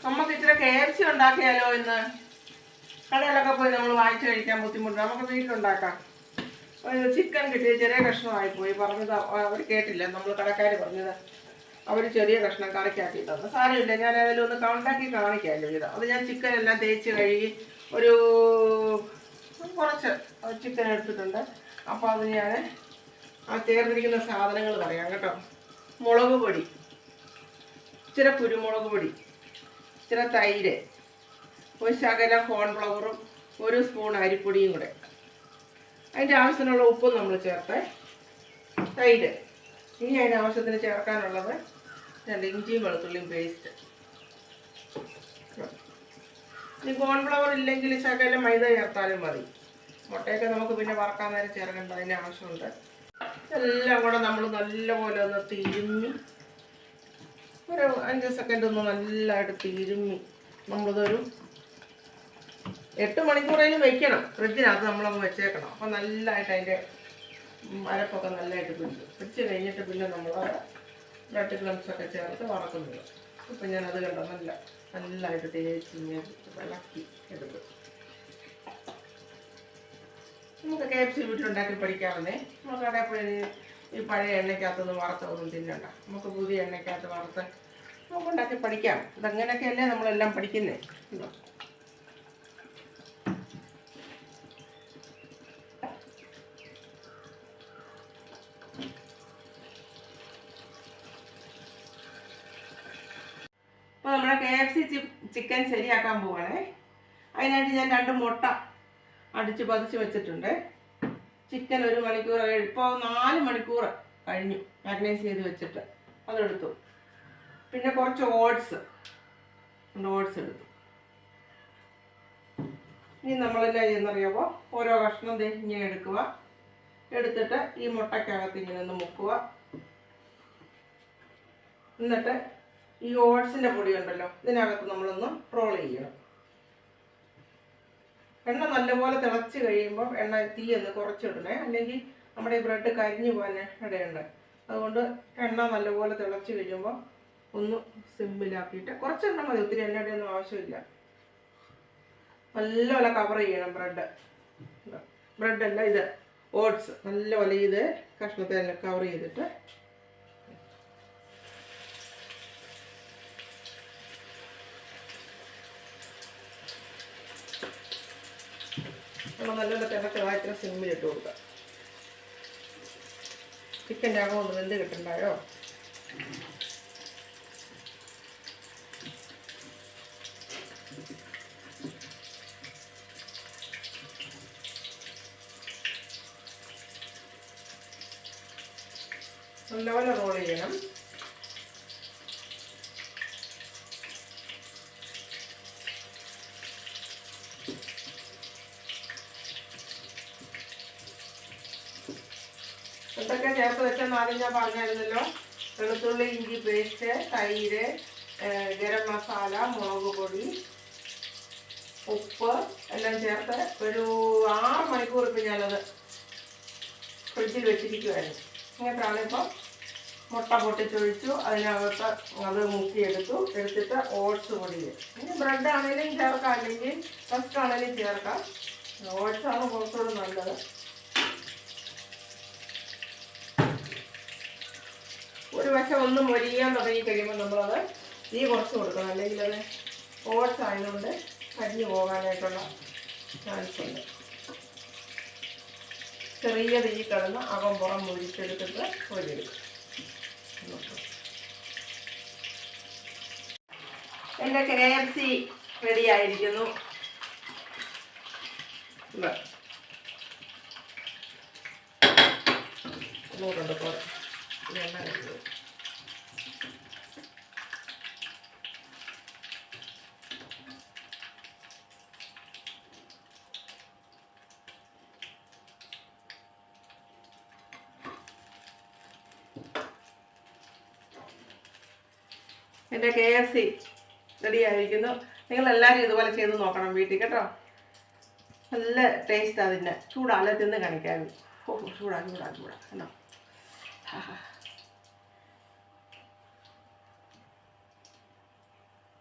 നമുക്ക് ഇച്ചിരി KFC ഉണ്ടാക്കിയാലോ ഇന്ന്? കടയിലൊക്കെ പോയി നമ്മൾ വാങ്ങിച്ച് കഴിക്കാൻ ബുദ്ധിമുട്ട്, നമുക്ക് വീട്ടിലുണ്ടാക്കാം. ചിക്കൻ കിട്ടിയ ചെറിയ കഷ്ണമായിപ്പോയി, പറഞ്ഞത് അവർ കേട്ടില്ല. നമ്മൾ കടക്കാർ പറഞ്ഞത് അവർ ചെറിയ കഷ്ണം കറിക്കാക്കി തന്നു. സാരമില്ല, ഞാൻ അതിലൊന്ന് കൗണ്ടാക്കി കാണിക്കാമല്ലോ ഇത്. അത് ഞാൻ ചിക്കൻ എല്ലാം തേച്ച് കഴുകി ഒരു കുറച്ച് ചിക്കൻ എടുത്തിട്ടുണ്ട്. അപ്പോൾ അത് ഞാൻ ആ ചേർന്നിരിക്കുന്ന സാധനങ്ങൾ പറയാം കേട്ടോ. മുളക് പൊടി, ഇച്ചിരി കുരുമുളക് പൊടി, ഇച്ചിരി തൈര്, ഒരു ശകലം കോൺഫ്ലവറും, ഒരു സ്പൂൺ അരിപ്പൊടിയും കൂടെ. അതിൻ്റെ ആവശ്യത്തിനുള്ള ഉപ്പും നമ്മൾ ചേർത്ത്, തൈര്. ഇനി അതിന് ആവശ്യത്തിന് ചേർക്കാനുള്ളത് 2 ഇഞ്ചിയും വെളുത്തുള്ളിയും പേസ്റ്റ്. ഇനി കോൺഫ്ലവർ ഇല്ലെങ്കിൽ ശകലം മൈദ ചേർത്താലും മതി. മുട്ടയൊക്കെ നമുക്ക് പിന്നെ വറക്കാൻ നേരം ചേർക്കേണ്ട, അതിന് ആവശ്യമുണ്ട്. എല്ലാം കൂടെ നമ്മൾ നല്ലപോലെ ഒന്ന് തിരുമ്മി ഒരു 5 സെക്കൻഡ് ഒന്ന് നല്ലതായിട്ട് തിരുമ്മി നമ്മളിതൊരു 8 മണിക്കൂറേലും വെക്കണം. ഫ്രിഡ്ജിനകത്ത് നമ്മളങ്ങ് വെച്ചേക്കണം. അപ്പോൾ നല്ലതായിട്ട് അതിൻ്റെ അരപ്പൊക്കെ നല്ലതായിട്ട് പിടിച്ച് കഴിഞ്ഞിട്ട് പിന്നെ നമ്മൾ ബ്രെഡ് ക്രംസൊക്കെ ചേർത്ത് വറക്കുന്നത്. ഇപ്പം ഞാനത് കണ്ടോ നല്ലതായിട്ട് തേച്ച് ഇളക്കി എടുക്കും. നമുക്ക് KFC വീട്ടിലുണ്ടാക്കി പഠിക്കാവുന്നേ. നമുക്ക് അതേപോലെ ഈ പഴയ എണ്ണയ്ക്കകത്തൊന്നും വറുത്തൊന്നും തിന്നണ്ട. നമുക്ക് പുതിയ എണ്ണയ്ക്കകത്ത് വറുത്ത് നമുക്ക് ഉണ്ടാക്കി പഠിക്കാം. ഇതങ്ങനെയൊക്കെയല്ലേ നമ്മളെല്ലാം പഠിക്കുന്നേ. അപ്പോൾ നമ്മുടെ KFC ചിക്കൻ ശരിയാക്കാൻ പോവാണേ. അതിനായിട്ട് ഞാൻ 2 മുട്ട അടിച്ച് പതിച്ച് വെച്ചിട്ടുണ്ട്. ചിക്കൻ 1 മണിക്കൂർ, ഇപ്പോൾ 4 മണിക്കൂർ കഴിഞ്ഞു മാഗ്നൈസ് ചെയ്ത് വെച്ചിട്ട് അതെടുത്തു. പിന്നെ കുറച്ച് ഓട്സ് എടുത്തു. ഇനി നമ്മളെല്ലാം ചെയ്യുന്നറിയാമോ, ഓരോ കഷ്ണം ഇങ്ങനെ എടുക്കുക. എടുത്തിട്ട് ഈ മുട്ടയ്ക്കകത്ത് ഇങ്ങനെ ഒന്ന് മുക്കുക. എന്നിട്ട് ഈ ഓട്സിൻ്റെ പൊടി ഉണ്ടല്ലോ, ഇതിനകത്ത് നമ്മളൊന്ന് റോൾ ചെയ്യണം. എണ്ണ നല്ലപോലെ തിളച്ച് കഴിയുമ്പോൾ തീ ഒന്ന് കുറച്ചിടണേ, അല്ലെങ്കിൽ നമ്മുടെ ഈ ബ്രെഡ് കരിഞ്ഞു പോകാൻ ഇടയുണ്ട്. അതുകൊണ്ട് എണ്ണ നല്ലപോലെ തിളച്ച് കഴിയുമ്പോൾ ഒന്ന് സിമ്മിലാക്കിയിട്ട് കുറച്ച് എണ്ണ മതി, ഒത്തിരി എണ്ണയുടെ ഒന്നും ആവശ്യമില്ല. നല്ലപോലെ കവർ ചെയ്യണം ബ്രെഡല്ല, ഇത് ഓട്സ് നല്ലപോലെ ഇത് കഷ്ണത്തെ കവർ ചെയ്തിട്ട് നമ്മൾ നല്ലപോലെ തിളച്ചതായിട്ട് സിമ്മിലിട്ട് കൊടുക്കുക. ചിക്കൻ്റെ അകം ഒന്ന് വെന്ത് കിട്ടണ്ടായോ. നല്ലപോലെ റോൾ ചെയ്യണം. എന്തൊക്കെ ചേർത്ത് വെച്ചാൽ ആദ്യം ഞാൻ പറഞ്ഞായിരുന്നല്ലോ. വെളുത്തുള്ളി ഇഞ്ചി പേസ്റ്റ്, തൈര്, ഗരം മസാല, മുളക് പൊടി, ഉപ്പ് എല്ലാം ചേർത്ത് ഒരു 6 മണിക്കൂർ ഇപ്പം ഞാനത് ഫ്രിഡ്ജിൽ വെച്ചിരിക്കുമായിരുന്നു. എന്നിട്ടാണ് ഇപ്പം മുട്ട പൊട്ടിച്ചൊഴിച്ചു, അതിനകത്ത് അത് എടുത്തിട്ട് ഓട്സ് പൊടി. ഇനി ബ്രെഡ് ആണെങ്കിലും ചേർക്കാം, അല്ലെങ്കിൽ റസ്ക് ആണെങ്കിലും ചേർക്കാം. ഓട്സാണ് കുറച്ചുകൂടെ നല്ലത്. ഒരു വശം ഒന്ന് മൊരിയാൻ തുടങ്ങി കഴിയുമ്പോൾ നമ്മളത് തീ കുറച്ച് കൊടുക്കണം, അല്ലെങ്കിൽ അത് ഓട്സ് ആയതുകൊണ്ട് കരിഞ്ഞു പോകാനായിട്ടുള്ള ചാൻസ് ഉണ്ട്. ചെറിയ തീ കിടന്ന് അകം പുറം മുരിച്ചെടുത്തിട്ട് പൊരിയെടുക്കും. എൻ്റെ KFC റെഡി ആയിരിക്കുന്നു. നോക്കണ്ട പോലെ എണ്ണ കഴിച്ചു. എൻ്റെ KFC റെഡി ആയിരിക്കുന്നു. നിങ്ങളെല്ലാവരും ഇതുപോലെ ചെയ്ത് നോക്കണം വീട്ടിൽ കേട്ടോ. നല്ല ടേസ്റ്റ് അതിന്. ചൂടാലെ തിന്ന് കാണിക്കാൻ. ചൂടാ കണ്ടോ.